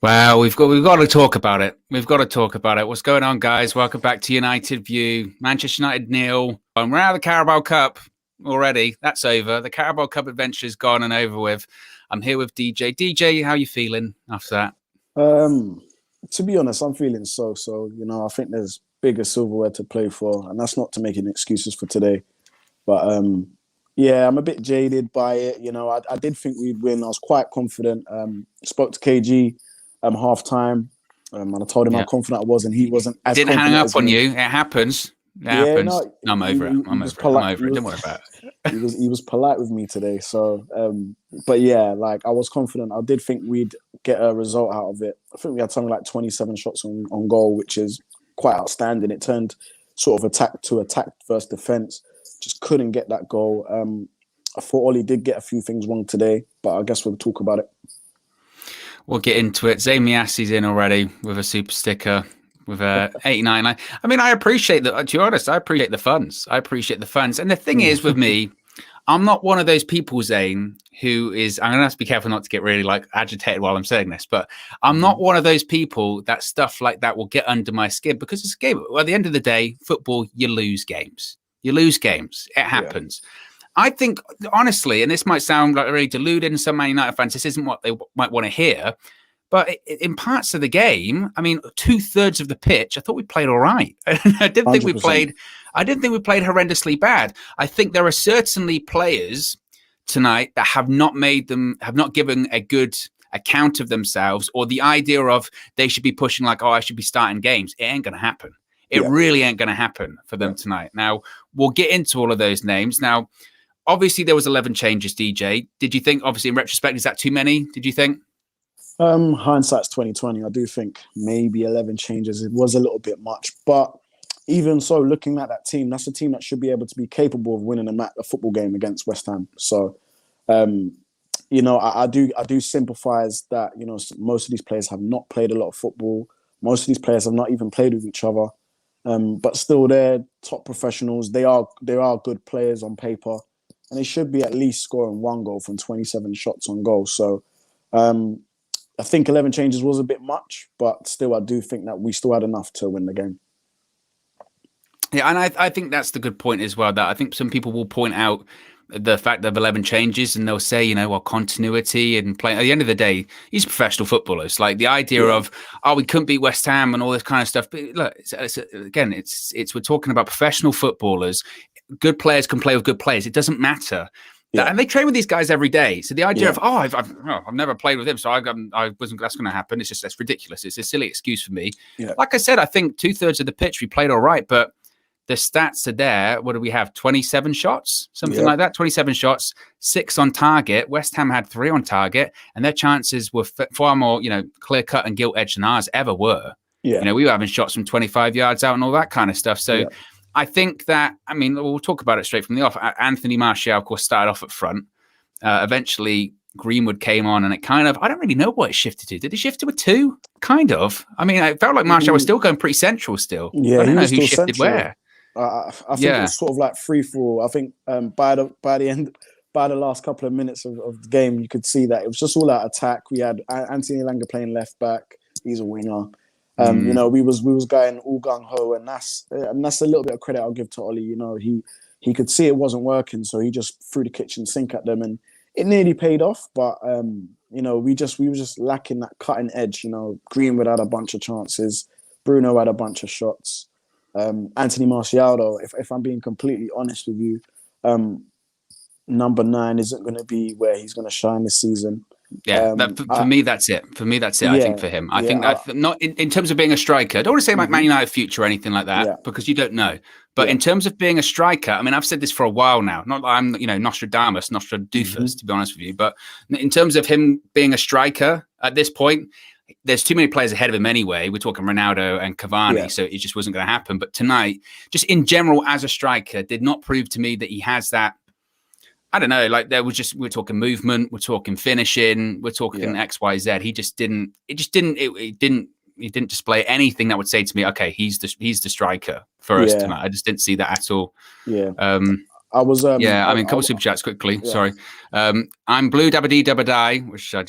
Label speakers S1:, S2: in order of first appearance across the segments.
S1: Well, we've got to talk about it. We've got to talk about it. What's going on, guys? Welcome back to United View. Manchester United nil. We're out of the Carabao Cup already. That's over. The Carabao Cup adventure is gone and over with. I'm here with DJ. DJ, how you feeling after that?
S2: Um, to be honest, I'm feeling so. I think there's bigger silverware to play for, and that's not to make any excuses for today. But yeah, I'm a bit jaded by it. I did think we'd win. I was quite confident. Spoke to KG half time, and I told him how
S1: Yeah.
S2: confident I was, and he wasn't as
S1: Didn't hang
S2: confident
S1: up
S2: as
S1: on
S2: me.
S1: you. It happens. It
S2: Yeah,
S1: happens.
S2: no,
S1: No, I'm
S2: he,
S1: over it.
S2: he,
S1: I'm
S2: he was
S1: over it. I'm
S2: polite.
S1: over it. Don't worry about it.
S2: He was polite with me today. So, but yeah, like I was confident. I did think we'd get a result out of it. I think we had something like 27 shots on goal, which is quite outstanding. It turned sort of attack to attack versus defense. Just couldn't get that goal. I thought Ollie did get a few things wrong today, but I guess we'll talk about it.
S1: We'll get into it. Zayn Miasi's in already with a super sticker with a 89. I mean, I appreciate that. To be honest, I appreciate the funds. I appreciate the funds. And the thing is with me, I'm not one of those people, Zayn, who is, I'm going to have to be careful not to get really like agitated while I'm saying this, but I'm not one of those people that stuff like that will get under my skin because it's a game. At the end of the day, football, you lose games. You lose games. It
S2: Yeah,
S1: happens. I think, honestly, and this might sound like really deluded in some Man United fans, this isn't what they might want to hear. But in parts of the game, I mean, 2/3 of the pitch, I thought we played all right. I didn't think we
S2: 100%.
S1: played. I didn't think we played horrendously bad. I think there are certainly players tonight that have not given a good account of themselves, or the idea of they should be pushing like, oh, I should be starting games. It ain't going to happen. It
S2: Yeah,
S1: really ain't going to happen for them
S2: yeah.
S1: tonight. Now we'll get into all of those names now. Obviously, there was 11 changes. DJ, did you think? Obviously, in retrospect, is that too many? Did you think?
S2: Hindsight's 2020. I do think maybe 11 changes. It was a little bit much, but even so, looking at that team, that's a team that should be able to be capable of winning a football game against West Ham. So, um, I do sympathise that most of these players have not played a lot of football. Most of these players have not even played with each other. But still, they're top professionals. They are good players on paper, and they should be at least scoring one goal from 27 shots on goal. So. Um, I think 11 changes was a bit much, but still, I do think that we still had enough to win the game.
S1: Yeah, and I think that's the good point as well. That I think some people will point out the fact of 11 changes and they'll say, well, continuity and play. At the end of the day, these are professional footballers. Like the idea
S2: Yeah,
S1: of, oh, we couldn't beat West Ham and all this kind of stuff. But look, again, we're talking about professional footballers. Good players can play with good players. It doesn't matter.
S2: yeah,
S1: And they train with these guys every day. So the idea
S2: yeah,
S1: of, I've never played with him, so I wasn't, that's going to happen. It's just, that's ridiculous. It's a silly excuse for me.
S2: yeah,
S1: Like I said, I think 2/3 of the pitch we played all right, but the stats are there. What do we have? 27 shots, something
S2: yeah,
S1: like that. 27 shots, 6 on target. West Ham had 3 on target, and their chances were far more, clear cut and gilt edged than ours ever were.
S2: yeah,
S1: We were having shots from 25 yards out and all that kind of stuff. So
S2: yeah,
S1: I think that, I mean, we'll talk about it straight from the off. Anthony Martial, of course, started off at front. Eventually, Greenwood came on, and it kind of, I don't really know what it shifted to. Did it shift to a 2? Kind of. I mean, it felt like Martial was still going pretty central still.
S2: yeah.
S1: I don't
S2: He
S1: know
S2: was
S1: who
S2: still
S1: shifted
S2: central.
S1: where.
S2: I think it
S1: Yeah.
S2: was sort of like free for all. I think by the last couple of minutes of the game, you could see that it was just all out attack. We had Anthony Elanga playing left back. He's a winger. We was going all gung ho, and that's a little bit of credit I'll give to Ollie. He could see it wasn't working, so he just threw the kitchen sink at them, and it nearly paid off. But we were just lacking that cutting edge. Greenwood had a bunch of chances, Bruno had a bunch of shots. Anthony Martial, though, if I'm being completely honest with you, number 9 isn't going to be where he's going to shine this season.
S1: Yeah, for me, that's it. For me, that's it. I think
S2: Yeah,
S1: for him, I think
S2: yeah,
S1: not in terms of being a striker. I don't want to say like Man United future or anything like that
S2: yeah,
S1: because you don't know. But
S2: yeah,
S1: in terms of being a striker, I mean, I've said this for a while now. Not that I'm, Nostradamus,
S2: hmm
S1: Nostradoofus, to be honest with you. But in terms of him being a striker at this point, there's too many players ahead of him anyway. We're talking Ronaldo and Cavani,
S2: yeah,
S1: so it just wasn't going to happen. But tonight, just in general, as a striker, did not prove to me that he has that. I don't know, like we're talking movement, we're talking finishing, we're talking
S2: yeah,
S1: X, Y, Z. He didn't display anything that would say to me, okay, he's the striker for us
S2: yeah,
S1: tonight. I just didn't see that at all.
S2: yeah.
S1: Um,
S2: I was
S1: Yeah, I mean, a couple of super chats quickly.
S2: yeah.
S1: Sorry. I'm Blue Dabba Dee Dabba Die, which I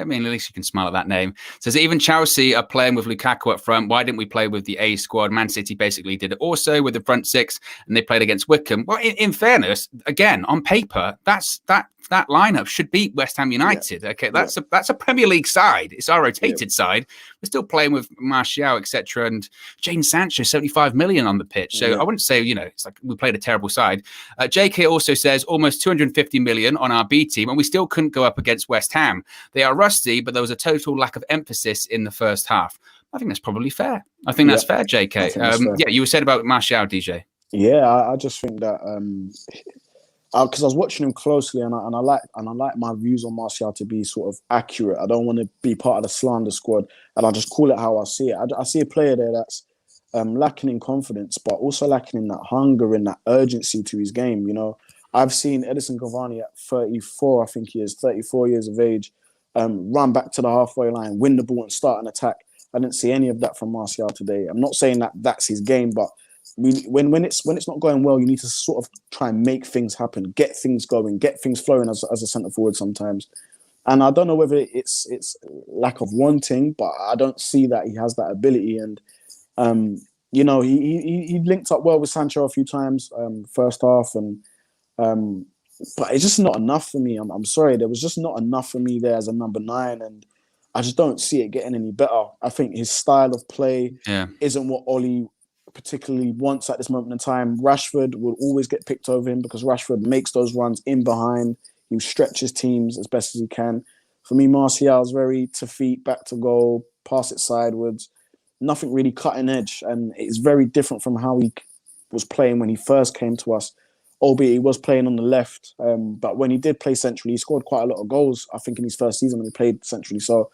S1: mean, at least you can smile at that name. Says, even Chelsea are playing with Lukaku up front. Why didn't we play with the A squad? Man City basically did it also with the front six, and they played against Wickham. Well, in fairness, again, on paper, that lineup should beat West Ham United. Yeah. Okay, that's a Premier League side. It's our rotated side. We're still playing with Martial, etc., and Jadon Sancho, 75 million on the pitch. So I wouldn't say, it's like we played a terrible side. JK also says almost 250 million on our B team, and we still couldn't go up against West Ham. They are rusty, but there was a total lack of emphasis in the first half. I think that's probably fair. I think that's fair, JK. Fair. Yeah, you were said about Martial, DJ.
S2: Yeah, I just think that because I was watching him closely, and I like my views on Martial to be sort of accurate. I don't want to be part of the slander squad, and I just call it how I see it. I see a player there that's lacking in confidence, but also lacking in that hunger and that urgency to his game. I've seen Edison Cavani at 34, I think he is 34 years of age, run back to the halfway line, win the ball, and start an attack. I didn't see any of that from Martial today. I'm not saying that that's his game, but when it's not going well, you need to sort of try and make things happen, get things going, get things flowing as a centre forward sometimes. And I don't know whether it's lack of wanting, but I don't see that he has that ability. And he linked up well with Sancho a few times first half, and but it's just not enough for me. I'm sorry, there was just not enough for me there as a number 9, and I just don't see it getting any better. I think his style of play isn't what Ollie particularly wants at this moment in time. Rashford will always get picked over him because Rashford makes those runs in behind. He stretches teams as best as he can. For me, Martial's very to feet, back to goal, pass it sideways. Nothing really cutting edge, and it's very different from how he was playing when he first came to us, albeit he was playing on the left. But when he did play centrally, he scored quite a lot of goals, I think, in his first season when he played centrally. So,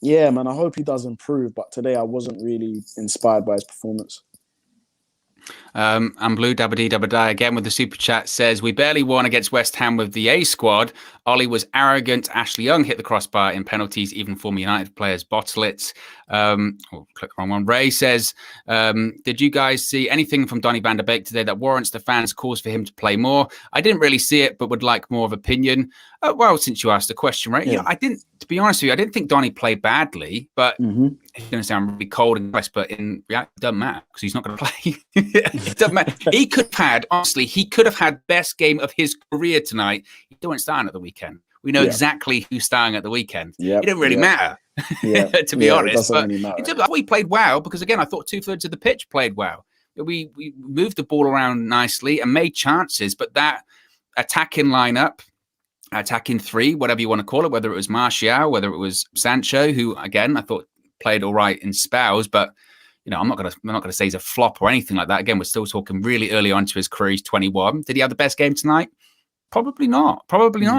S2: yeah, man, I hope he does improve. But today I wasn't really inspired by his performance.
S1: And Blue Dabba Dee Dabba Die again with the super chat says, we barely won against West Ham with the A squad. Ollie was arrogant. Ashley Young hit the crossbar in penalties. Even former United players bottle it. Click the wrong one. Ray says, did you guys see anything from Donny van der Beek today that warrants the fans' calls for him to play more? I didn't really see it, but would like more of opinion. Well, since you asked the question, right? Yeah, I didn't. To be honest with you, I didn't think Donny played badly, but it's going to sound really cold and west, but in reality, it doesn't matter because he's not going to play. It doesn't matter. He could have had best game of his career tonight. He don't start at the weekend. We know exactly who's starting at the weekend. It didn't really matter, to be honest. But really matter. In terms of, we played well because, again, I thought 2/3 of the pitch played well. We moved the ball around nicely and made chances, but that attacking lineup, attacking three, whatever you want to call it, whether it was Martial, whether it was Sancho, who, again, I thought played all right in spells, but I'm not gonna say he's a flop or anything like that. Again, we're still talking really early on to his career. He's 21. Did he have the best game tonight? Probably not.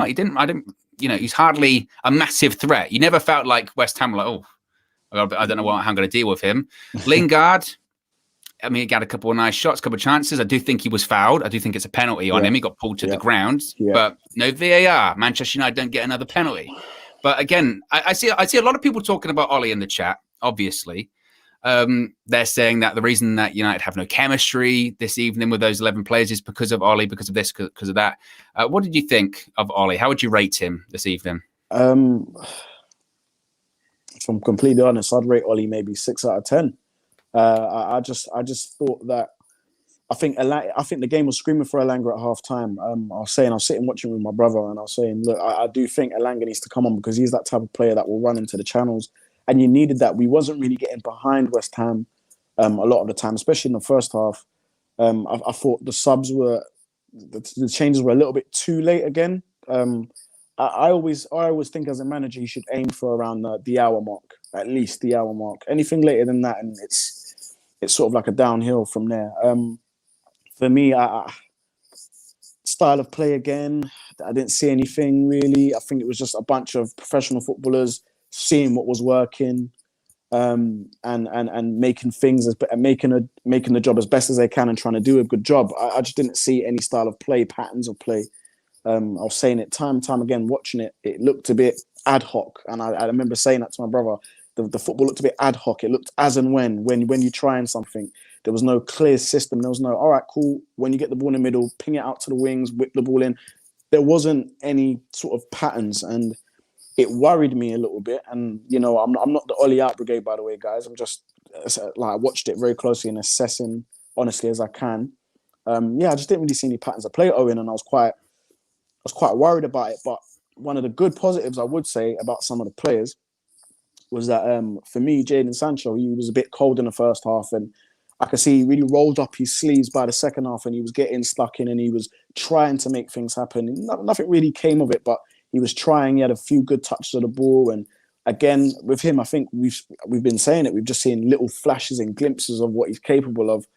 S1: He didn't. He's hardly a massive threat. You never felt like West Ham were like, I don't know how I'm going to deal with him. Lingard, I mean, he got a couple of nice shots, a couple of chances. I do think he was fouled. I do think it's a penalty on him. He got pulled to the ground, but no VAR. Manchester United don't get another penalty. But again, I see a lot of people talking about Ollie in the chat, obviously. They're saying that the reason that United have no chemistry this evening with those 11 players is because of Ollie, because of this, because of that. What did you think of Ollie? How would you rate him this evening?
S2: If I'm completely honest, I'd rate Ollie maybe 6 out of 10. I just thought that I think the game was screaming for Elanga at half time. I was sitting watching with my brother, and I was saying, look, I do think Elanga needs to come on because he's that type of player that will run into the channels. And you needed that. We wasn't really getting behind West Ham a lot of the time, especially in the first half. I thought the subs the changes were a little bit too late again. I always think as a manager you should aim for around the hour mark, at least the hour mark. Anything later than that, and it's sort of like a downhill from there. For me, style of play again, I didn't see anything really. I think it was just a bunch of professional footballers seeing what was working, and making things making the job as best as they can and trying to do a good job. I just didn't see any style of play, patterns of play. I was saying it time and time again, watching it. It looked a bit ad hoc, and I remember saying that to my brother. The football looked a bit ad hoc. It looked as and when you're trying something. There was no clear system. There was no, all right, cool. When you get the ball in the middle, ping it out to the wings, whip the ball in. There wasn't any sort of patterns, and it worried me a little bit. And, you know, I'm not the Ollie out brigade, by the way, guys. I'm just like, I watched it very closely and assessing honestly as I can. Yeah, I just didn't really see any patterns of play, Owen, and I was quite worried about it. But one of the good positives I would say about some of the players was that for me, Jadon Sancho, he was a bit cold in the first half, and I could see he really rolled up his sleeves by the second half, and he was getting stuck in, and he was trying to make things happen. Nothing really came of it, but he was trying. He had a few good touches of the ball, and again with him, I think we've been saying it. We've just seen little flashes and glimpses of what he's capable of,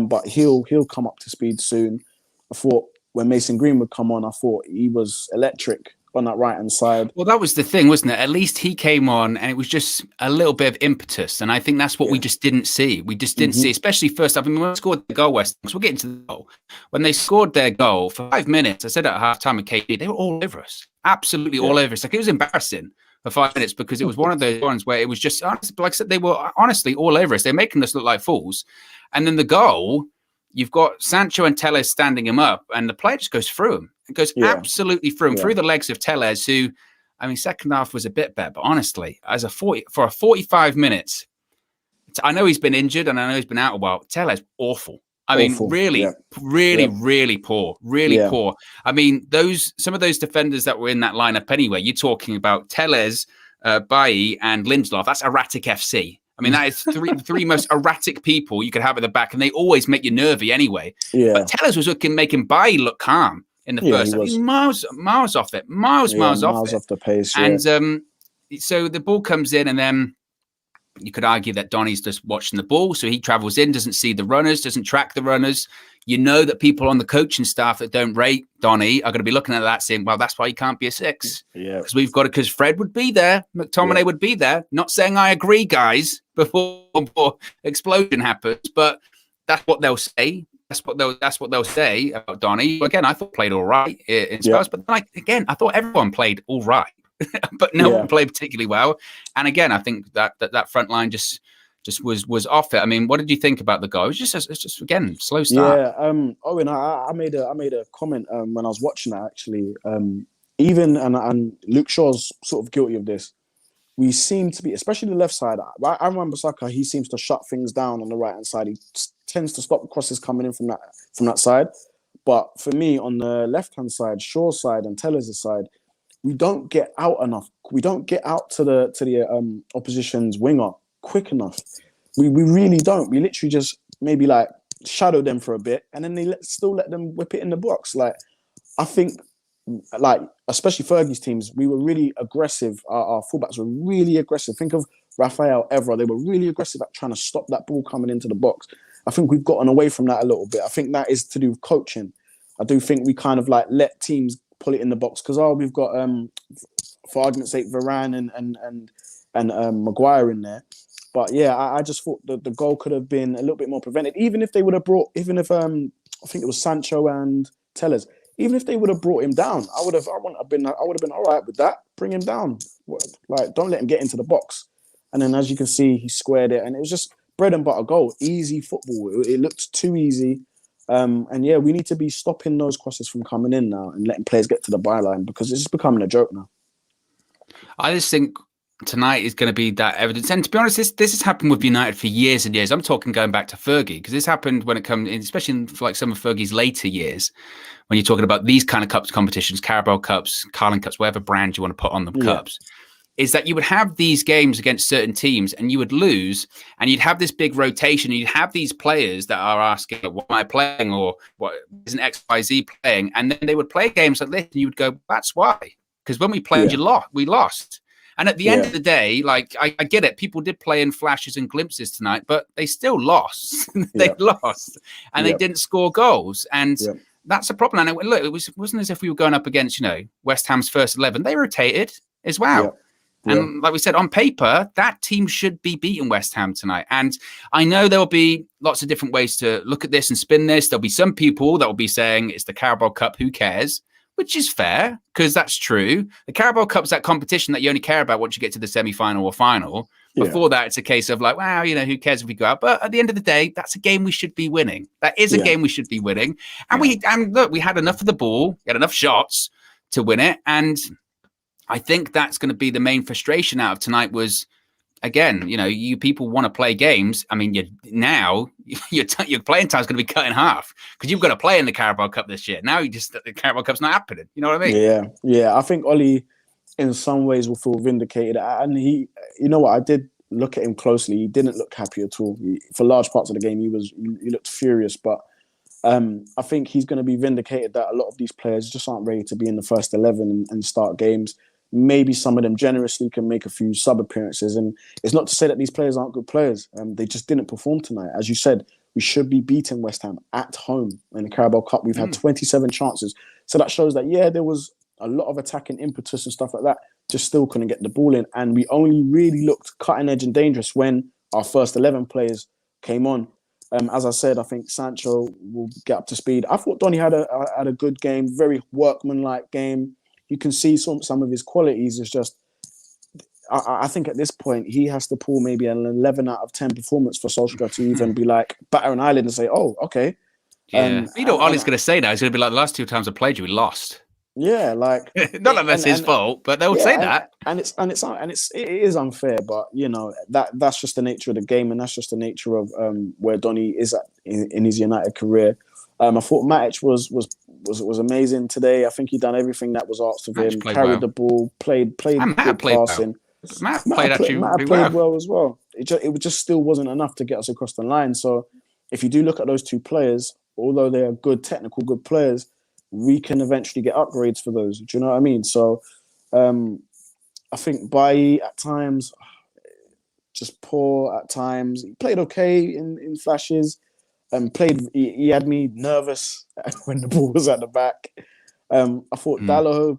S2: but he'll come up to speed soon. I thought when Mason Green would come on, I thought he was electric on that right-hand side.
S1: Well, that was the thing, wasn't it? At least he came on and it was just a little bit of impetus. And I think that's what we just didn't see. We just didn't see, especially first up. I mean, when they scored the goal, West Ham, so we'll get into the goal. When they scored their goal for 5 minutes, I said at half-time with KD, they were all over us. Absolutely all over us. Like, it was embarrassing for 5 minutes because it was one of those ones where it was just, like I said, they were honestly all over us. They're making us look like fools. And then the goal, you've got Sancho and Telles standing him up, and the player just goes through him. It goes absolutely through him, through the legs of Telles, who, I mean, second half was a bit better, but honestly, for a 45 minutes, I know he's been injured and I know he's been out a while. Telles, awful. I mean, really poor, poor. I mean, some of those defenders that were in that lineup anyway, you're talking about Telles, Bailly, and Lindelof. That's erratic FC. I mean, that is three most erratic people you could have at the back, and they always make you nervy anyway. Yeah. But Telles was making Bailly look calm in the first. He was miles off it, miles off the pace. Yeah. And so the ball comes in, and then you could argue that Donny's just watching the ball, so he travels in, doesn't see the runners, doesn't track the runners. You know that people on the coaching staff that don't rate Donny are going to be looking at that saying, well, that's why he can't be a 6. Yeah. Because Fred would be there, McTominay would be there. Not saying I agree, guys, before explosion happens, but that's what they'll say. That's what they'll say about Donny. Again, I thought played all right in Spurs, but I thought everyone played all right, but no one played particularly well. And again, I think that front line just was off it. I mean, what did you think about the goal? It's just again slow start.
S2: Yeah. Owen, I made a comment when I was watching that actually. Even and Luke Shaw's sort of guilty of this. We seem to be, especially the left side. I remember Saka. He seems to shut things down on the right hand side. He tends to stop crosses coming in from that side. But for me, on the left hand side, Shaw's side and Tellers' side, we don't get out enough. We don't get out to the opposition's winger quick enough. We really don't. We literally just maybe like shadow them for a bit, and then they still let them whip it in the box. Like, I think, like, especially Fergie's teams, we were really aggressive. Our fullbacks were really aggressive. Think of Rafael, Evra. They were really aggressive at trying to stop that ball coming into the box. I think we've gotten away from that a little bit. I think that is to do with coaching. I do think we kind of like let teams pull it in the box because we've got for argument's sake Varane and Maguire in there. But yeah, I just thought that the goal could have been a little bit more prevented. Even if they would have brought, I think it was Sancho and Tellers. Even if they would have brought him down, I would have been all right with that. Bring him down, like don't let him get into the box. And then as you can see, he squared it, and it was just bread and butter goal, easy football. It looked too easy. And yeah, we need to be stopping those crosses from coming in now and letting players get to the byline because it's just becoming a joke now.
S1: I just think tonight is going to be that evidence. And to be honest, this has happened with United for years and years. I'm talking going back to Fergie because this happened when it comes, especially in like some of Fergie's later years, when you're talking about these kind of cups competitions, Carabao Cups, Carling Cups, whatever brand you want to put on the cups. Is that you would have these games against certain teams and you would lose and you'd have this big rotation. You'd have these players that are asking, what am I playing? Or what isn't XYZ playing? And then they would play games like this and you would go, that's why. Because when we played, we lost. And at the end of the day, like, I get it. People did play in flashes and glimpses tonight, but they still lost. They lost and they didn't score goals. And that's a problem. And look, it wasn't as if we were going up against, West Ham's first 11. They rotated as well. And like we said, on paper, that team should be beating West Ham tonight. And I know there'll be lots of different ways to look at this and spin this. There'll be some people that will be saying it's the Carabao Cup, who cares? which is fair because that's true. The Carabao Cup's that competition that you only care about once you get to the semi-final or final. Before that, it's a case of like, wow, who cares if we go out? But at the end of the day, that's a game we should be winning. That is a game we should be winning. And look, we had enough of the ball, we had enough shots to win it. And I think that's going to be the main frustration out of tonight was, again, you people want to play games. I mean, your playing time is going to be cut in half because you've got to play in the Carabao Cup this year. Now the Carabao Cup's not happening. You know what I mean?
S2: Yeah. I think Ollie, in some ways, will feel vindicated. And he, I did look at him closely. He didn't look happy at all. For large parts of the game, he looked furious. But I think he's going to be vindicated that a lot of these players just aren't ready to be in the first 11 and start games. Maybe some of them generously can make a few sub appearances. And it's not to say that these players aren't good players. They just didn't perform tonight. As you said, we should be beating West Ham at home in the Carabao Cup. We've had 27 chances. So that shows that, there was a lot of attacking impetus and stuff like that, just still couldn't get the ball in. And we only really looked cutting edge and dangerous when our first 11 players came on. As I said, I think Sancho will get up to speed. I thought Donny had a good game, very workmanlike game. You can see some of his qualities. It's just, I think at this point, he has to pull maybe an 11 out of 10 performance for Solskjaer to even be like, batter an eyelid and say, oh, okay.
S1: Yeah. What Ollie's going to say now? He's going to be like, the last 2 times I played you, we lost.
S2: Yeah, like
S1: not that that's his fault, but they'll say that.
S2: And it is unfair, but that's just the nature of the game, and that's just the nature of where Donny is at in his United career. I thought Matic was amazing today. I think he done everything that was asked of him. Carried the ball, played good passing.
S1: Matt played
S2: well as well. It just still wasn't enough to get us across the line. So if you do look at those two players, although they are good players, we can eventually get upgrades for those. Do you know what I mean? So I think Bailly at times, just poor at times. He played okay in flashes. He had me nervous when the ball was at the back. I thought Dalot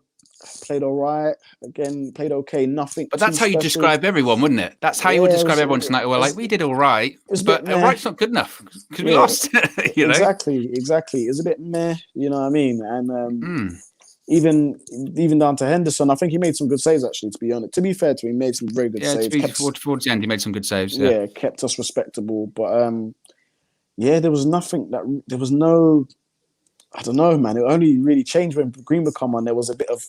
S2: played all right. Again, played okay. Nothing.
S1: But that's how you describe everyone, wouldn't it? That's how you would describe everyone tonight. We're like, we did all right, but all right's not good enough because we lost.
S2: Exactly. It was a bit meh. You know what I mean? And even down to Henderson, I think he made some good saves. Actually, to be honest, to be fair to him, he made some very good saves.
S1: Towards the end, he made some good saves.
S2: Yeah, kept us respectable. But there was nothing that there was no. I don't know, man. It only really changed when Greenwood come on. There was a bit of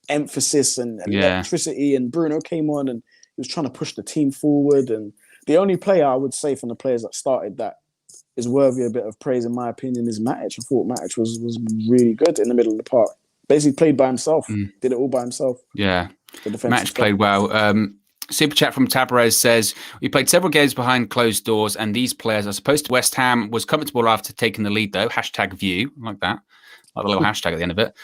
S2: emphasis and electricity, and Bruno came on and he was trying to push the team forward. And the only player I would say from the players that started that is worthy a bit of praise, in my opinion, is Matic. I thought Matic was really good in the middle of the park. Basically played by himself. Did it all by himself.
S1: Yeah. Matic played well. Super chat from Tabarez says, we played several games behind closed doors and these players, as opposed to West Ham, was comfortable after taking the lead though. #view. I like that. Like the little hashtag at the end of it.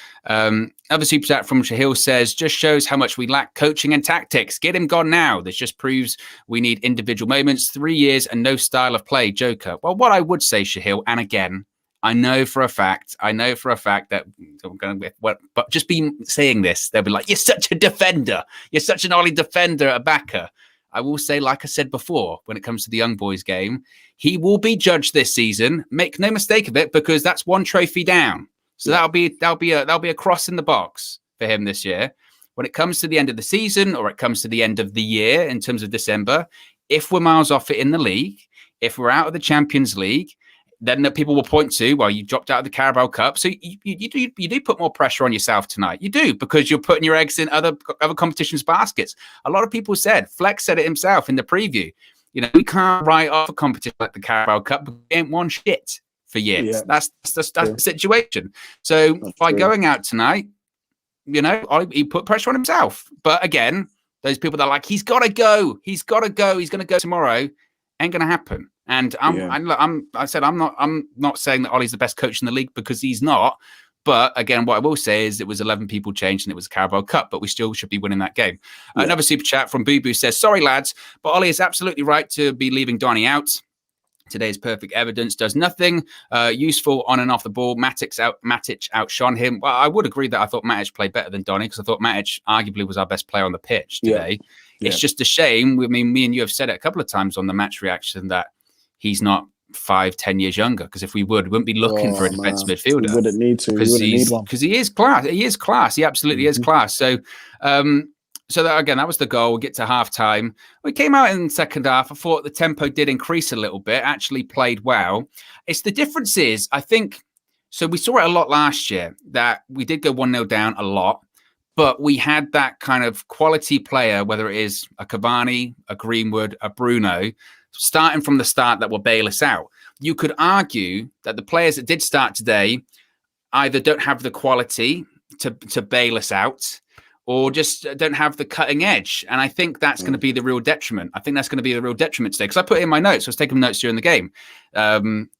S1: Other super chat from Shahil says, just shows how much we lack coaching and tactics. Get him gone now. This just proves we need individual moments, 3 years and no style of play. Joker. Well, what I would say, Shahil, and again, I know for a fact that I'm going to, but just be saying this, they'll be like, you're such a defender. You're such an Ollie defender, a backer. I will say, like I said before, when it comes to the young boys game, he will be judged this season. Make no mistake of it, because that's one trophy down. So that'll be a cross in the box for him this year. When it comes to the end of the season, or it comes to the end of the year in terms of December, if we're miles off it in the league, if we're out of the Champions League, then people will point to, well, you dropped out of the Carabao Cup. So you do put more pressure on yourself tonight. You do, because you're putting your eggs in other competitions' baskets. A lot of people said, Flex said it himself in the preview, we can't write off a competition like the Carabao Cup, because we ain't won shit for years. Yeah. That's the situation. So going out tonight, he put pressure on himself. But again, those people that are like, he's got to go, he's going to go tomorrow, ain't going to happen. And I'm not saying that Ollie's the best coach in the league, because he's not. But again, what I will say is it was 11 people changed and it was a Carabao Cup, but we still should be winning that game. Yeah. Another super chat from Boo Boo says, sorry, lads, but Ollie is absolutely right to be leaving Donny out. Today's perfect evidence does nothing useful on and off the ball. Matic outshone him. Well, I would agree that I thought Matic played better than Donny, because I thought Matic arguably was our best player on the pitch today. Yeah. It's just a shame. I mean, me and you have said it a couple of times on the match reaction that he's not 5-10 years younger, because if we wouldn't be looking for a defensive midfielder.
S2: We wouldn't need to. We wouldn't need one.
S1: Because he is class. He is class. He absolutely is class. So, so that, again, that was the goal. We get to half time. We came out in the second half. I thought the tempo did increase a little bit, actually played well. It's the difference is, I think, so we saw it a lot last year that we did go 1-0 down a lot, but we had that kind of quality player, whether it is a Cavani, a Greenwood, a Bruno, starting from the start that will bail us out. You could argue that the players that did start today either don't have the quality to bail us out, or just don't have the cutting edge. And I think that's going to be the real detriment. I think that's going to be the real detriment today. Because I put it in my notes. I was taking notes during the game. I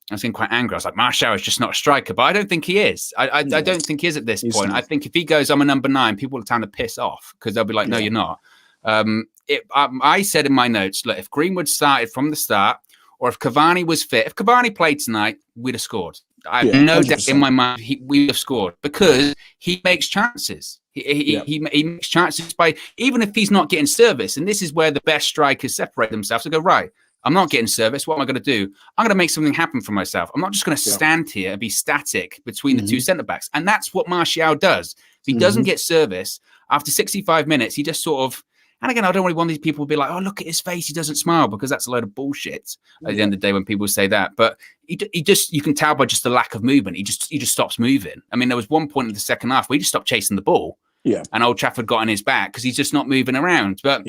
S1: was getting quite angry. I was like, Martial is just not a striker. But I don't think he is. I don't think he is at this point. I think if he goes, I'm a number 9, people will tend to piss off, because they'll be like, no, you're not. I said in my notes, look, if Greenwood started from the start, or if Cavani was fit, if Cavani played tonight, we'd have scored. I have no 100%. Doubt in my mind we'd have scored, because he makes chances. He makes chances by, even if he's not getting service. And this is where the best strikers separate themselves. They go, right, I'm not getting service. What am I going to do? I'm going to make something happen for myself. I'm not just going to stand here and be static between the two centre-backs. And that's what Martial does. If he doesn't get service, after 65 minutes, he just sort of, and again, I don't really want these people to be like, oh, look at his face, he doesn't smile, because that's a load of bullshit at the end of the day when people say that. But he just, you can tell by just the lack of movement. He just stops moving. I mean, there was one point in the second half where he just stopped chasing the ball. Yeah. And Old Trafford got on his back because he's just not moving around. But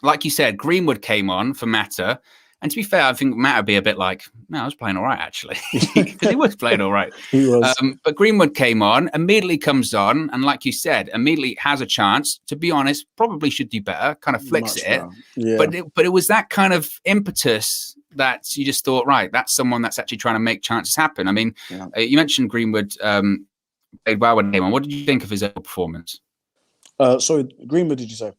S1: like you said, Greenwood came on for Mata. And to be fair, I think Matt would be a bit like, no, I was playing all right, actually. Because he was playing all right.
S2: He was.
S1: But Greenwood came on, immediately comes on. And like you said, immediately has a chance. To be honest, probably should do better. Kind of flicks it.
S2: Yeah.
S1: But it was that kind of impetus that you just thought, right, that's someone that's actually trying to make chances happen. I mean, you mentioned Greenwood played well when he came on. What did you think of his performance?
S2: Sorry, Greenwood, did you say?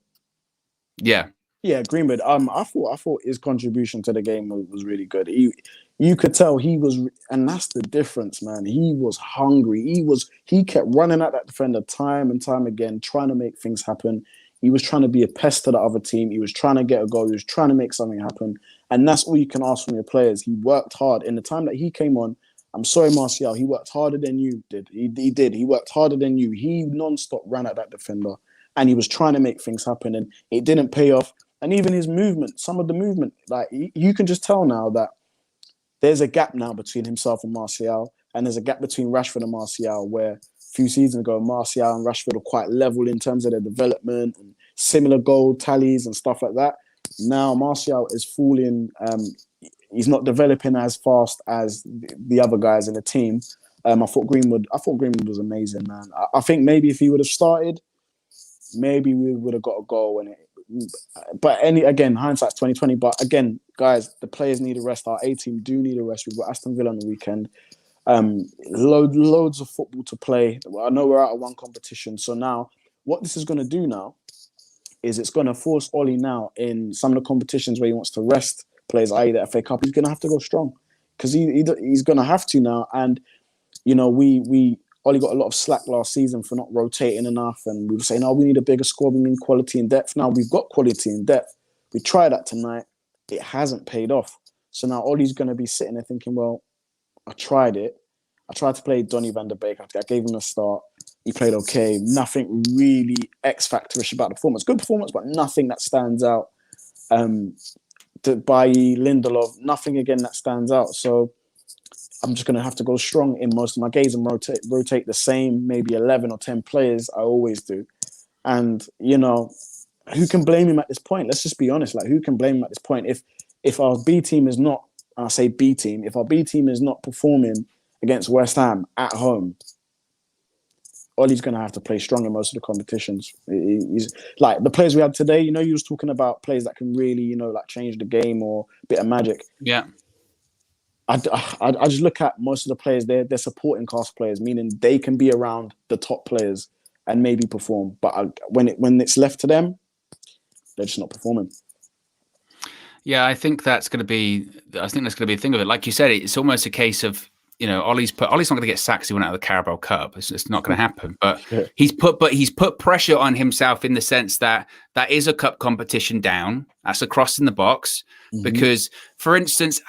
S1: Yeah.
S2: Yeah, Greenwood. I thought his contribution to the game was really good. You could tell he was, and that's the difference, man. He was hungry. He kept running at that defender time and time again, trying to make things happen. He was trying to be a pest to the other team. He was trying to get a goal. He was trying to make something happen. And that's all you can ask from your players. He worked hard. In the time that he came on, I'm sorry, Martial, he worked harder than you did. He did. He worked harder than you. He non-stop ran at that defender, and he was trying to make things happen, and it didn't pay off. And even his movement, some of the movement, like you can just tell now that there's a gap now between himself and Martial, and there's a gap between Rashford and Martial, where a few seasons ago, Martial and Rashford were quite level in terms of their development and similar goal tallies and stuff like that. Now Martial is falling. He's not developing as fast as the other guys in the team. I thought Greenwood was amazing, man. I think maybe if he would have started, maybe we would have got a goal. But again, hindsight's 2020. But again, guys, the players need a rest. Our A team do need a rest. We've got Aston Villa on the weekend. Loads of football to play. I know we're out of one competition, so now what this is going to do now is it's going to force Ollie now in some of the competitions where he wants to rest players, i.e. the FA Cup. He's going to have to go strong, because he's going to have to now. And you know, Ollie got a lot of slack last season for not rotating enough, and we were saying, oh, we need a bigger squad, we need quality and depth. Now we've got quality and depth. We tried that tonight. It hasn't paid off. So now Ollie's going to be sitting there thinking, well, I tried it. I tried to play Donny van der Beek. I gave him a start. He played okay. Nothing really X-factorish about the performance. Good performance, but nothing that stands out. By Lindelof, nothing again that stands out. So I'm just going to have to go strong in most of my games and rotate the same, maybe 11 or 10 players. I always do. And, you know, who can blame him at this point? Let's just be honest. Like, who can blame him at this point? If our B team is not, I say B team, if our B team is not performing against West Ham at home, Ollie's going to have to play strong in most of the competitions. He's like the players we had today. You know, you was talking about players that can really, you know, like change the game or a bit of magic.
S1: Yeah.
S2: I just look at most of the players. They're supporting cast players, meaning they can be around the top players and maybe perform. But when it's left to them, they're just not performing.
S1: Yeah, I think that's going to be a thing of it. Like you said, it's almost a case of Ollie's not going to get sacked. He went out of the Carabao Cup. It's not going to happen. But
S2: Yeah.
S1: he's put pressure on himself in the sense that is a cup competition down. That's a cross in the box. Because, for instance,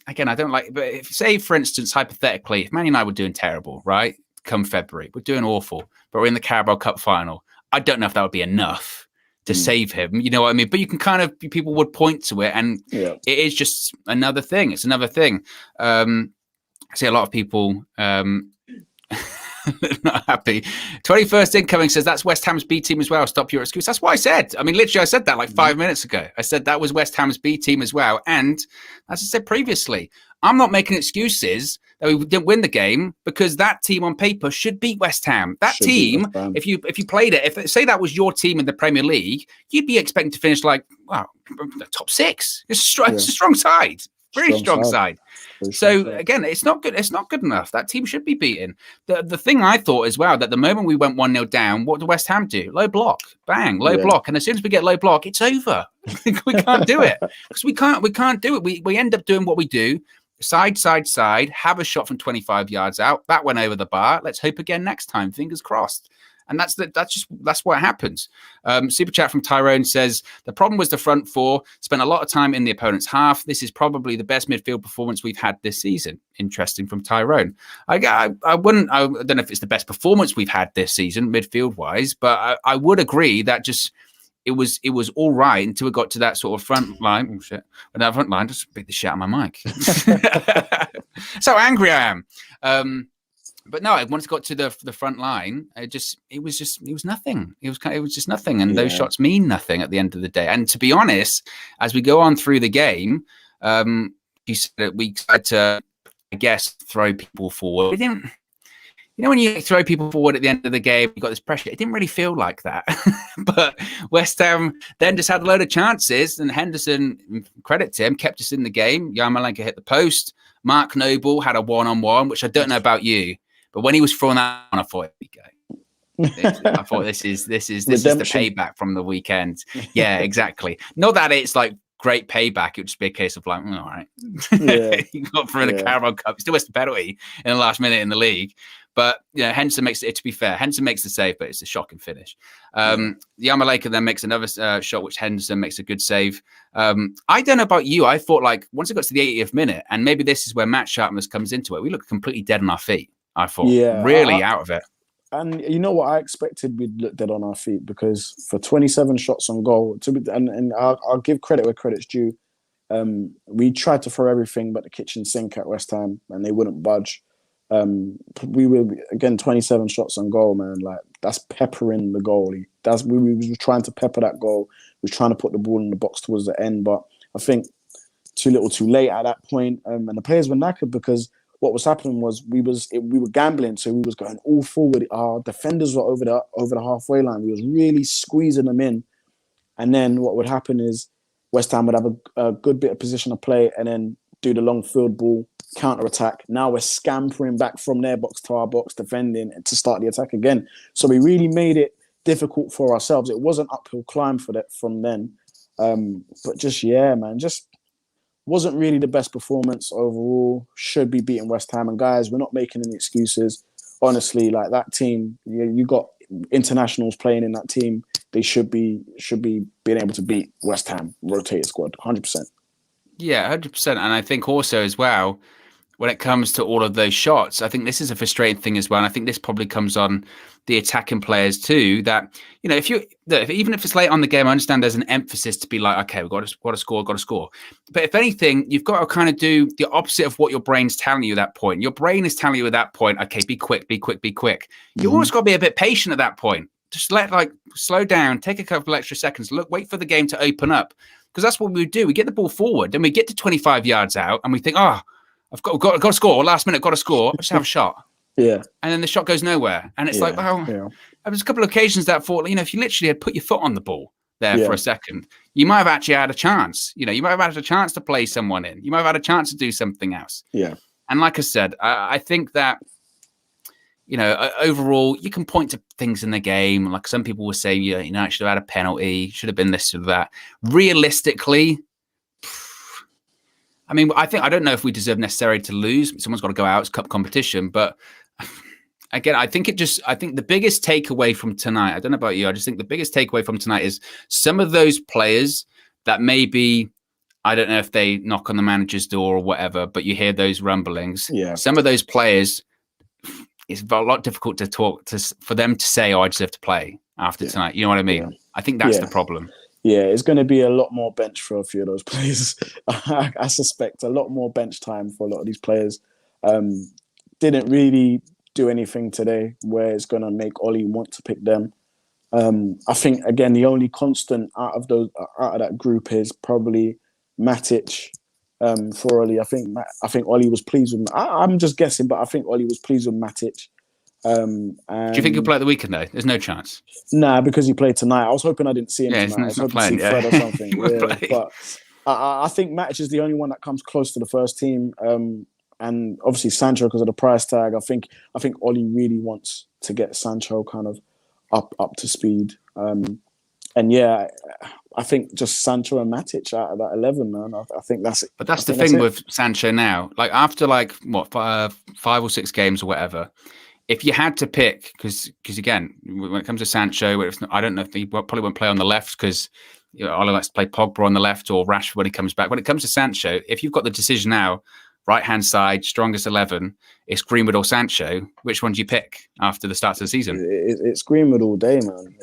S1: again, I don't like. But for instance, hypothetically, if Man United were doing terrible, right? Come February, we're doing awful, but we're in the Carabao Cup final. I don't know if that would be enough to save him. You know what I mean? But you can people would point to it, and it is just another thing. It's another thing. I see a lot of people not happy. 21st Incoming says that's West Ham's B team as well. Stop your excuse. That's what I said. I mean, literally, I said that like 5 minutes ago. I said that was West Ham's B team as well. And as I said previously, I'm not making excuses that we didn't win the game because that team on paper should beat West Ham. That team, if you played it, if say that was your team in the Premier League, you'd be expecting to finish like top 6. It's a strong side. Very strong side. So again, it's not good. It's not good enough. That team should be beaten. The thing I thought as well, that the moment we went 1-0 down, what do West Ham do? Low block, bang, low block, and as soon as we get low block, it's over. We can't do it because we can't do it. We end up doing what we do: side, have a shot from 25 yards out. That went over the bar. Let's hope again next time. Fingers crossed. And that's what happens. Super chat from Tyrone says the problem was the front four spent a lot of time in the opponent's half. This is probably the best midfield performance we've had this season. Interesting from Tyrone. I don't know if it's the best performance we've had this season midfield wise, but I would agree that just it was all right until it got to that sort of front line. Oh shit! But that front line just beat the shit out of my mic. So angry I am. But no, once it got to the front line, it was nothing. It was just nothing, and those shots mean nothing at the end of the day. And to be honest, as we go on through the game, you said that we tried to, I guess, throw people forward. We didn't. When you throw people forward at the end of the game, you got this pressure. It didn't really feel like that. But West Ham then just had a load of chances, and Henderson, credit to him, kept us in the game. Yarmolenko hit the post. Mark Noble had a one-on-one, which I don't know about you. But when he was throwing that on, I thought, I thought this is the payback from the weekend. Yeah, exactly. Not that it's like great payback. It would just be a case of like, all right, you got through the Carabao Cup. Still missed a penalty in the last minute in the league. But Henderson makes it. To be fair, Henderson makes the save, but it's a shocking finish. Yarmolenko then makes another shot, which Henderson makes a good save. I don't know about you. I thought like once it got to the 80th minute, and maybe this is where match sharpness comes into it. We looked completely dead on our feet. I thought, really out of it.
S2: And you know what? I expected we'd look dead on our feet because for 27 shots on goal, and I'll give credit where credit's due. We tried to throw everything but the kitchen sink at West Ham, and they wouldn't budge. We were again 27 shots on goal, man. Like that's peppering the goalie. We were trying to pepper that goal. We were trying to put the ball in the box towards the end, but I think too little, too late at that point. And the players were knackered because what was happening was we were gambling, so we was going all forward. Our defenders were over the halfway line. We was really squeezing them in, and then what would happen is West Ham would have a good bit of position to play, and then do the long field ball counter attack. Now we're scampering back from their box to our box, defending to start the attack again. So we really made it difficult for ourselves. It was an uphill climb from then, but just wasn't really the best performance overall. Should be beating West Ham. And guys, we're not making any excuses. Honestly, like that team, you got internationals playing in that team. They should be being able to beat West Ham rotated squad 100%.
S1: Yeah, 100%. And I think also as well, when it comes to all of those shots, I think this is a frustrating thing as well. And I think this probably comes on the attacking players too, that, even if it's late on the game, I understand there's an emphasis to be like, okay, we've got to score. But if anything, you've got to kind of do the opposite of what your brain's telling you at that point. Your brain is telling you at that point, okay, be quick. You always got to be a bit patient at that point. Just slow down, take a couple extra seconds, wait for the game to open up. Because that's what we do. We get the ball forward, and we get to 25 yards out, and we think, I've got to score. Last minute, got to score. Just have a shot. Yeah. And then the shot goes nowhere. And it's there was a couple of occasions that I thought, if you literally had put your foot on the ball there for a second, you might have actually had a chance. You might have had a chance to play someone in. You might have had a chance to do something else. Yeah. And like I said, I think that, overall, you can point to things in the game. Like some people were saying, I should have had a penalty, should have been this or that. Realistically, I mean, I don't know if we deserve necessarily to lose. Someone's got to go out. It's cup competition, but again, I think the biggest takeaway from tonight, I don't know about you, I just think the biggest takeaway from tonight is some of those players that maybe, I don't know if they knock on the manager's door or whatever, but you hear those rumblings.
S2: Yeah.
S1: Some of those players, it's a lot difficult for them to say, "Oh, I deserve to play after tonight." You know what I mean?
S2: Yeah.
S1: I think that's the problem.
S2: Yeah, it's going to be a lot more bench for a few of those players. I suspect a lot more bench time for a lot of these players. Didn't really do anything today where it's going to make Ollie want to pick them. I think again the only constant out of that group is probably Matic for Ollie. I think Ollie was pleased with. I'm just guessing, but I think Ollie was pleased with Matic.
S1: Do you think he'll play at the weekend though? There's no chance.
S2: Nah, because he played tonight. I was hoping I didn't see him tonight. I was hoping to see Fred or something. But I think Matic is the only one that comes close to the first team. And obviously Sancho because of the price tag. I think Ollie really wants to get Sancho kind of up to speed. And yeah, I think just Sancho and Matic out of that 11, man. I think that's it.
S1: But that's the thing with Sancho now. Like after what 5 or 6 games or whatever, if you had to pick, because again, when it comes to Sancho, I don't know if he probably won't play on the left because Ollie likes to play Pogba on the left or Rashford when he comes back. When it comes to Sancho, if you've got the decision now, right-hand side, strongest 11, it's Greenwood or Sancho. Which one do you pick after the start of the season?
S2: It's Greenwood all day, man.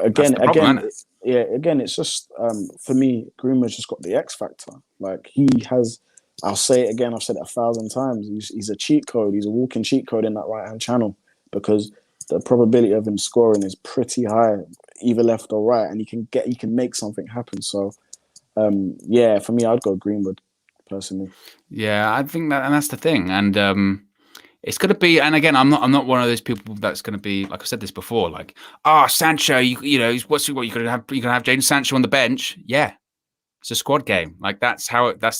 S2: Again, it's just for me, Greenwood's just got the X factor. Like he has, I'll say it again. I've said it 1,000 times. He's a cheat code. He's a walking cheat code in that right-hand channel because the probability of him scoring is pretty high, either left or right, and he can make something happen. So, for me, I'd go Greenwood personally.
S1: Yeah, I think that, and that's the thing, and it's going to be. And again, I'm not one of those people that's going to be like I said this before. Like, Sancho, you know, what you could have? You can have Jadon Sancho on the bench. Yeah, it's a squad game. Like that's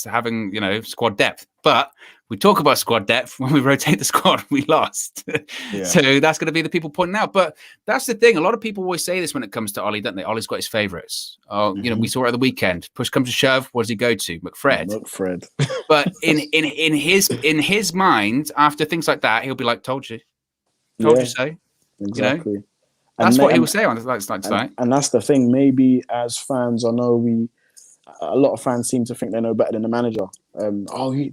S1: having squad depth. But we talk about squad depth when we rotate the squad, we lost. Yeah. So that's going to be the people pointing out. But that's the thing. A lot of people always say this when it comes to Ollie, don't they? Ollie's got his favourites. Oh, we saw it at the weekend. Push comes to shove. What does he go to? McFred. But in his mind, after things like that, he'll be like, "Told you so."
S2: Exactly.
S1: That's what he will say on tonight.
S2: And that's the thing. Maybe as fans, I know a lot of fans seem to think they know better than the manager.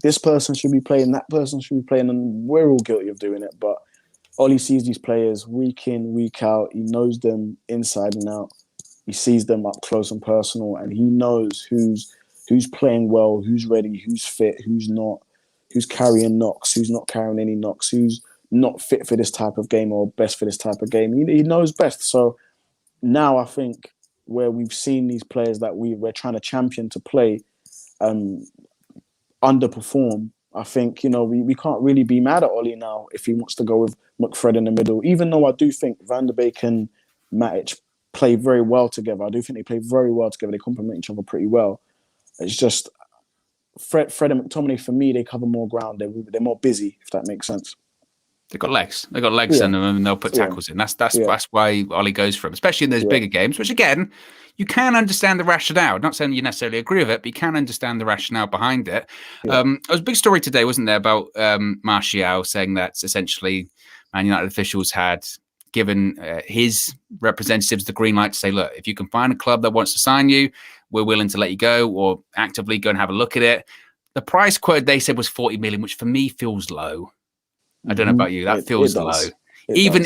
S2: This person should be playing, that person should be playing, and we're all guilty of doing it. But Ollie sees these players week in, week out. He knows them inside and out. He sees them up close and personal, and he knows who's playing well, who's ready, who's fit, who's not, who's carrying knocks, who's not carrying any knocks, who's not fit for this type of game or best for this type of game. He knows best. So now I think where we've seen these players that we're trying to champion to play underperform, I think, we can't really be mad at Ollie now if he wants to go with McFred in the middle, even though I do think Van der Beek and Matic play very well together. I do think they play very well together. They complement each other pretty well. It's just Fred and McTominay, for me, they cover more ground. They're more busy, if that makes sense.
S1: They've got legs. They've got legs in them, and they'll put tackles in. That's why Ollie goes for them, especially in those bigger games, which, again, you can understand the rationale. Not saying you necessarily agree with it, but you can understand the rationale behind it.
S2: Yeah.
S1: There was a big story today, wasn't there, about Martial saying that essentially Man United officials had given his representatives the green light to say, look, if you can find a club that wants to sign you, we're willing to let you go or actively go and have a look at it. The price quote they said was 40 million, which for me feels low. I don't know about you. That feels low. Even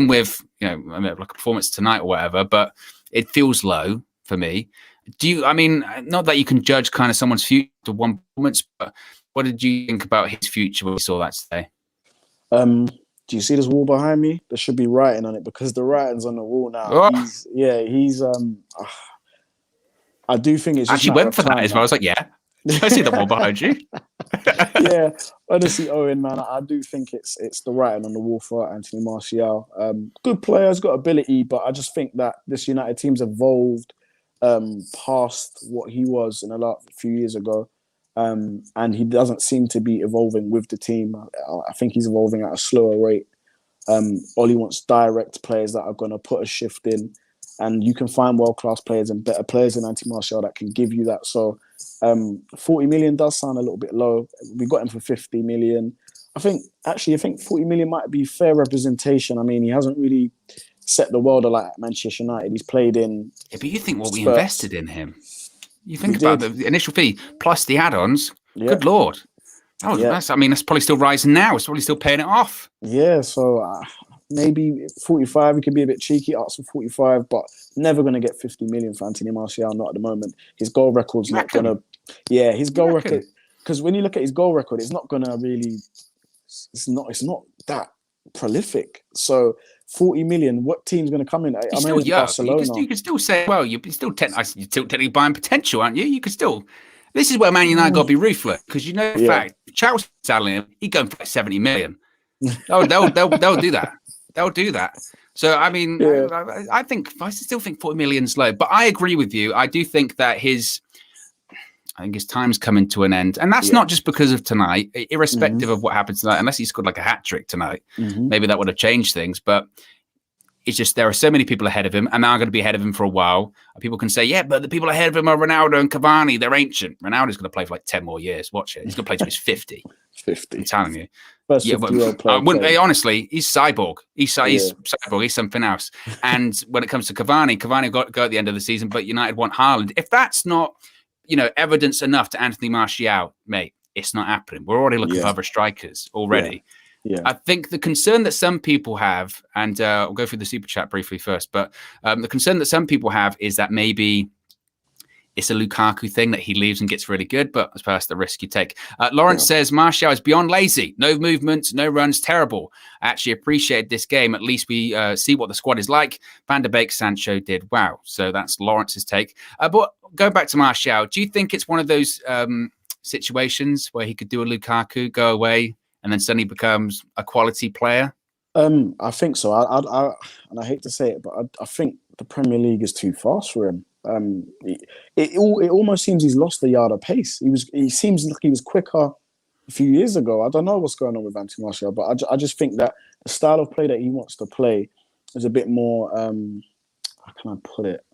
S1: with like a performance tonight or whatever, but it feels low for me. Not that you can judge kind of someone's future to one performance, but what did you think about his future when you saw that today?
S2: Do you see this wall behind me? There should be writing on it because the writing's on the wall now. Oh. I do think it's just
S1: actually went for that as well. I was like, yeah, I see the wall behind you.
S2: Yeah, honestly, Owen, man, I do think it's the writing on the wall for Anthony Martial. Good player, has got ability, but I just think that this United team's evolved past what he was in the last few years ago. And he doesn't seem to be evolving with the team. I think he's evolving at a slower rate. Ollie wants direct players that are going to put a shift in. And you can find world-class players and better players than Anthony Martial that can give you that. So 40 million does sound a little bit low. We got him for 50 million. I think 40 million might be fair representation. I mean, he hasn't really set the world alight at Manchester United. He's played in.
S1: Yeah, but you think what we
S2: Spurs.
S1: invested in him? You think about the initial fee plus the add-ons.
S2: Yeah.
S1: Good Lord. That's probably still rising now. It's probably still paying it off.
S2: Yeah, so maybe 45. We could be a bit cheeky, ask for 45, but never going to get 50 million for Anthony Martial, not at the moment. His goal record's not going to... Yeah, his goal record... Because when you look at his goal record, it's not going to really... It's not that prolific. So 40 million, what team's going to come in?
S1: He's still young. You can still say, well, you're still technically buying potential, aren't you? You could still... This is where Man United got to be ruthless, because you know the fact Chelsea selling him, he's going for like 70 million. They'll do that. They'll do that. So I mean, I still think 40 million's low, but I agree with you. I do think that his time's coming to an end, and that's not just because of tonight. Irrespective of what happens tonight, unless he scored like a hat trick tonight, maybe that would have changed things. But it's just there are so many people ahead of him, and now going to be ahead of him for a while. People can say, yeah, but the people ahead of him are Ronaldo and Cavani. They're ancient. Ronaldo's going to play for like 10 more years. Watch it. He's going to play till he's 50.
S2: 50.
S1: I'm telling you.
S2: But I
S1: wouldn't say, honestly, he's cyborg. He's cyborg. He's something else. And when it comes to Cavani got to go at the end of the season, but United want Haaland. If that's not, evidence enough to Anthony Martial, mate, it's not happening. We're already looking for other strikers already. Yeah. I think the concern that some people have, and I'll go through the super chat briefly first, but the concern that some people have is that maybe it's a Lukaku thing that he leaves and gets really good, but I suppose that's the risk you take. Lawrence says, Martial is beyond lazy. No movement, no runs, terrible. I actually appreciated this game. At least we see what the squad is like. Van der Beek, Sancho did wow. So that's Lawrence's take. But going back to Martial, do you think it's one of those situations where he could do a Lukaku, go away, and then suddenly becomes a quality player?
S2: I think so. And I hate to say it, but I think the Premier League is too fast for him. It almost seems he's lost a yard of pace. He seems like he was quicker a few years ago. I don't know what's going on with Anthony Martial, but I just think that the style of play that he wants to play is a bit more. How can I put it?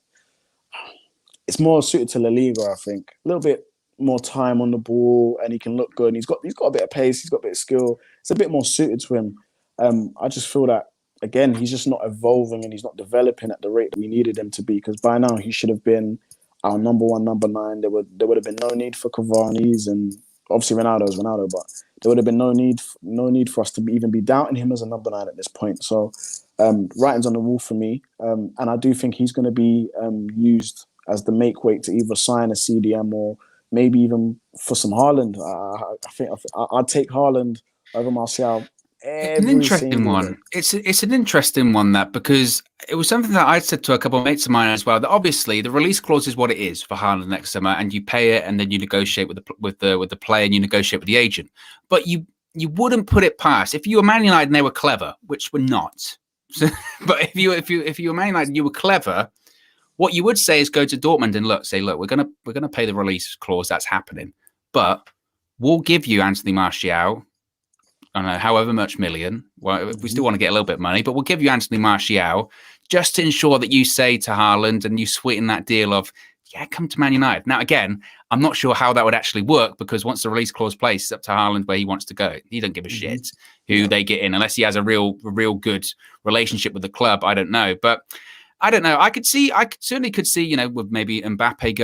S2: It's more suited to La Liga. I think a little bit more time on the ball, and he can look good. And he's got a bit of pace. He's got a bit of skill. It's a bit more suited to him. I just feel that. Again, he's just not evolving and he's not developing at the rate that we needed him to be, because by now he should have been our number 1, number 9. There would have been no need for Cavani's, and obviously Ronaldo's Ronaldo, but there would have been no need for us to even be doubting him as a number 9 at this point. So writing's on the wall for me, and I do think he's going to be used as the make weight to either sign a CDM or maybe even for some Haaland. I think I'd take Haaland over Martial.
S1: An interesting one. It's an interesting one, that, because it was something that I said to a couple of mates of mine as well, that obviously the release clause is what it is for Haaland next summer, and you pay it, and then you negotiate with the player, and you negotiate with the agent. But you wouldn't put it past, if you were Man United and they were clever, which we're not. So, but if you were Man United and you were clever, what you would say is go to Dortmund and look, we're gonna pay the release clause, that's happening, but we'll give you Anthony Martial. I don't know, however much million. Well, we still want to get a little bit of money, but we'll give you Anthony Martial just to ensure that you say to Haaland and you sweeten that deal of, come to Man United. Now, again, I'm not sure how that would actually work, because once the release clause plays, it's up to Haaland where he wants to go. He don't give a shit who they get in, unless he has a real good relationship with the club. I don't know, but I don't know. I certainly could see, with maybe Mbappe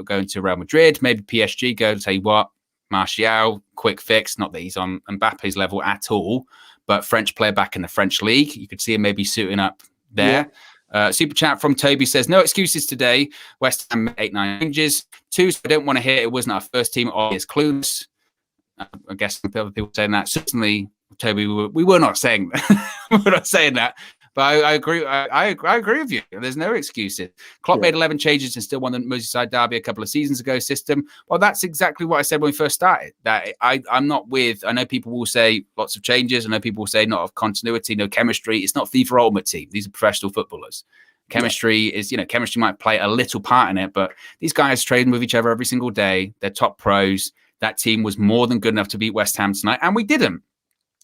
S1: going to Real Madrid, maybe PSG go to tell you what, Martial, quick fix. Not that he's on Mbappe's level at all, but French player back in the French league. You could see him maybe suiting up there. Yeah. Super chat from Toby says, no excuses today. West Ham 8-9 changes. 2, so I don't want to hear it wasn't our first team. It's clueless. I guess some other people saying that. Certainly, Toby, we were not saying that. We're not saying that. But I agree. I agree with you. There's no excuses. Klopp made 11 changes and still won the Merseyside derby a couple of seasons ago. System. Well, that's exactly what I said when we first started. That I'm not with. I know people will say lots of changes. I know people will say not of continuity, no chemistry. It's not FIFA Ultimate Team. These are professional footballers. Chemistry is, chemistry might play a little part in it, but these guys train with each other every single day. They're top pros. That team was more than good enough to beat West Ham tonight, and we didn't.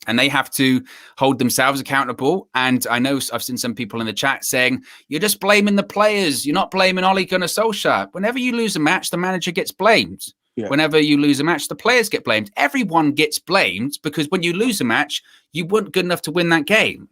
S1: and they have to hold themselves accountable. And I know I've seen some people in the chat saying, you're just blaming the players. You're not blaming Ole Gunnar Solskjaer. Whenever you lose a match, the manager gets blamed. Yeah. Whenever you lose a match, the players get blamed. Everyone gets blamed because when you lose a match, you weren't good enough to win that game.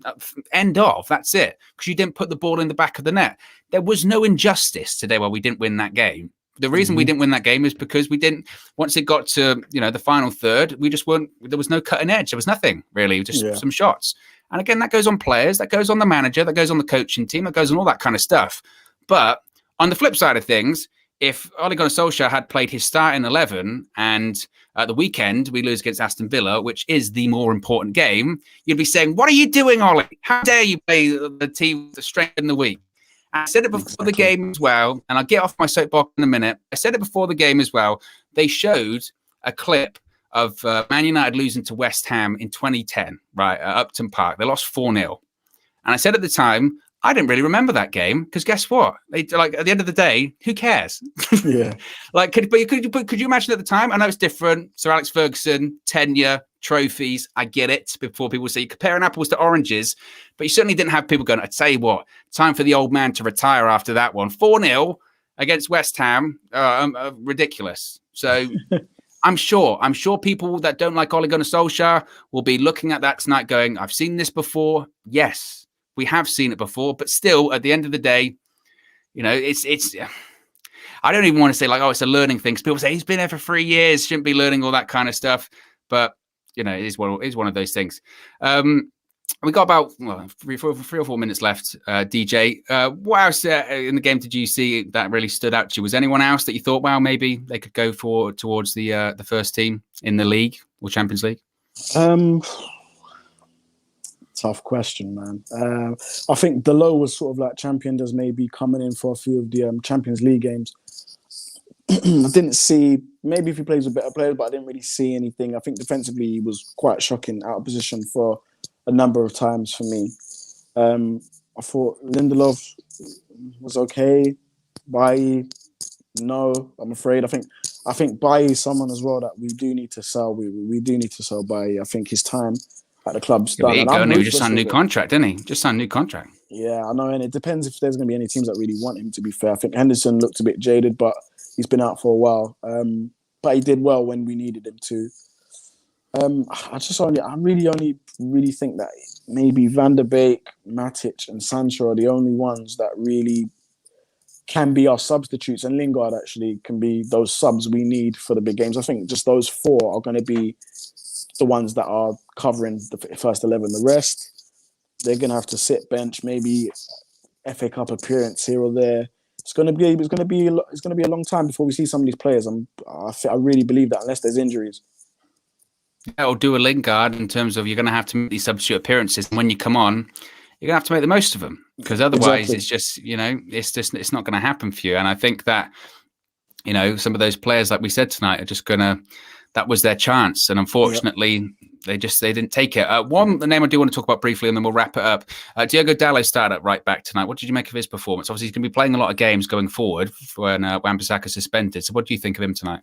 S1: End of. That's it. Because you didn't put the ball in the back of the net. There was no injustice today where we didn't win that game. The reason we didn't win that game is because we didn't, once it got to, the final third, we just weren't, there was no cutting edge. There was nothing really, just some shots. And again, that goes on players, that goes on the manager, that goes on the coaching team, that goes on all that kind of stuff. But on the flip side of things, if Ole Gunnar Solskjaer had played his starting 11 and at the weekend we lose against Aston Villa, which is the more important game, you'd be saying, what are you doing, Ole? How dare you play the team to strengthen the week? I said it before the game as well, and I'll get off my soapbox in a minute. I said it before the game as well. They showed a clip of Man United losing to West Ham in 2010, right, at Upton Park. They lost 4-0. And I said at the time, I didn't really remember that game because guess what? They at the end of the day, who cares?
S2: Yeah.
S1: Could you imagine at the time? I know it's different. Sir Alex Ferguson, tenure, trophies. I get it. Before people say comparing apples to oranges, but you certainly didn't have people going, I tell you what, time for the old man to retire after that one. 4-0 against West Ham, ridiculous. So I'm sure people that don't like Ole Gunnar Solskjaer will be looking at that tonight going, I've seen this before. Yes. We have seen it before, but still, at the end of the day, it's. I don't even want to say it's a learning thing. Because people say he's been there for 3 years, shouldn't be learning all that kind of stuff. But it is one of those things. We got about 3 or 4 minutes left. DJ, what else in the game did you see that really stood out to you? Was anyone else that you thought, wow, maybe they could go towards the first team in the league or Champions League?
S2: Tough question, man. I think Delo was sort of championed as maybe coming in for a few of the Champions League games. I didn't see, maybe if he plays with better players, but I didn't really see anything. I think defensively he was quite shocking, out of position for a number of times for me. I thought Lindelof was okay. Bailly, no, I'm afraid. I think Bailly is someone as well that we do need to sell. We do need to sell Bailly. I think his time at the club's done.
S1: He just signed a new contract, didn't he? Just signed a new contract.
S2: Yeah, I know, and it depends if there's going to be any teams that really want him, to be fair. I think Henderson looked a bit jaded, but he's been out for a while. But he did well when we needed him to. I really think that maybe Van der Beek, Matic and Sancho are the only ones that really can be our substitutes, and Lingard actually can be those subs we need for the big games. I think just those four are going to be the ones that are covering the first 11. The rest, they're going to have to sit bench, maybe FA Cup appearance here or there. It's going to be a long time before we see some of these players. I really believe that, unless there's injuries.
S1: Yeah, or do a Lingard in terms of you're going to have to make these substitute appearances, and when you come on, you're going to have to make the most of them, because otherwise It's just it's not going to happen for you. And I think that some of those players, like we said tonight, are just going to. That was their chance, and unfortunately, they didn't take it. The name I do want to talk about briefly, and then we'll wrap it up. Diogo Dalot started at right back tonight. What did you make of his performance? Obviously, he's going to be playing a lot of games going forward when Wan-Bissaka's suspended. So, what do you think of him tonight?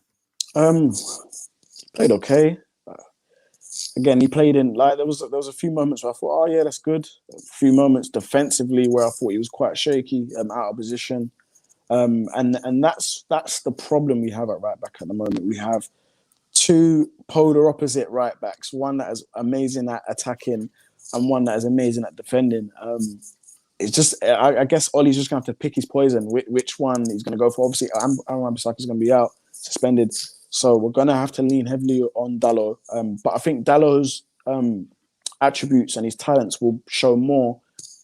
S2: Played okay. Again, he played in there was a few moments where I thought, oh yeah, that's good. A few moments defensively where I thought he was quite shaky, out of position, and that's the problem we have at right back at the moment. We have two polar opposite right backs, one that is amazing at attacking and one that is amazing at defending. It's just, I guess Ollie's just going to have to pick his poison, which one he's going to go for. Obviously, Wan-Bissaka is going to be out, suspended. So we're going to have to lean heavily on Dalot. But I think Dalot's attributes and his talents will show more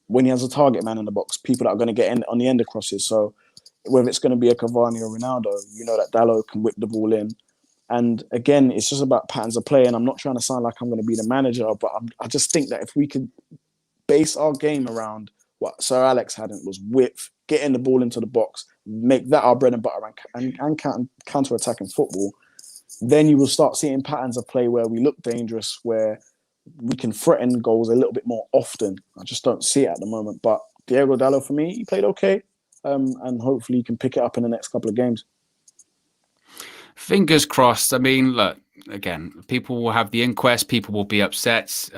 S2: when he has a target man in the box, people that are going to get in on the end of crosses. So whether it's going to be a Cavani or Ronaldo, that Dalot can whip the ball in. And again, it's just about patterns of play. And I'm not trying to sound like I'm going to be the manager, but I just think that if we could base our game around what Sir Alex had, was width, getting the ball into the box, make that our bread and butter and counter-attacking football, then you will start seeing patterns of play where we look dangerous, where we can threaten goals a little bit more often. I just don't see it at the moment. But Diogo Dalot, for me, he played okay. And hopefully he can pick it up in the next couple of games.
S1: Fingers crossed. I mean, look, again, people will have the inquest. People will be upset.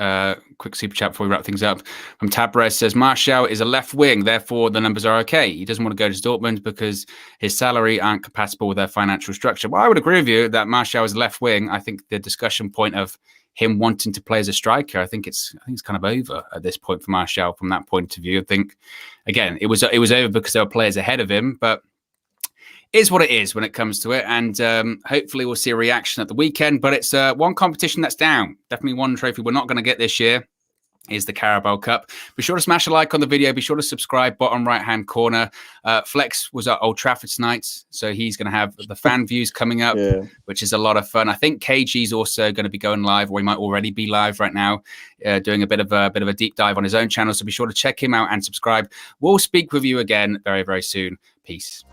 S1: Quick super chat before we wrap things up. From Tabrez says, Martial is a left wing. Therefore, the numbers are okay. He doesn't want to go to Dortmund because his salary aren't compatible with their financial structure. Well, I would agree with you that Martial is a left wing. I think the discussion point of him wanting to play as a striker, I think it's kind of over at this point for Martial from that point of view. I think, again, it was over because there were players ahead of him, but is what it is when it comes to it. And hopefully we'll see a reaction at the weekend. But it's one competition that's down. Definitely one trophy we're not going to get this year is the Carabao Cup. Be sure to smash a like on the video. Be sure to subscribe, bottom right-hand corner. Flex was at Old Trafford tonight, so he's going to have the fan views coming up, which is a lot of fun. I think KG's also going to be going live, or he might already be live right now, doing a bit of a deep dive on his own channel. So be sure to check him out and subscribe. We'll speak with you again very, very soon. Peace.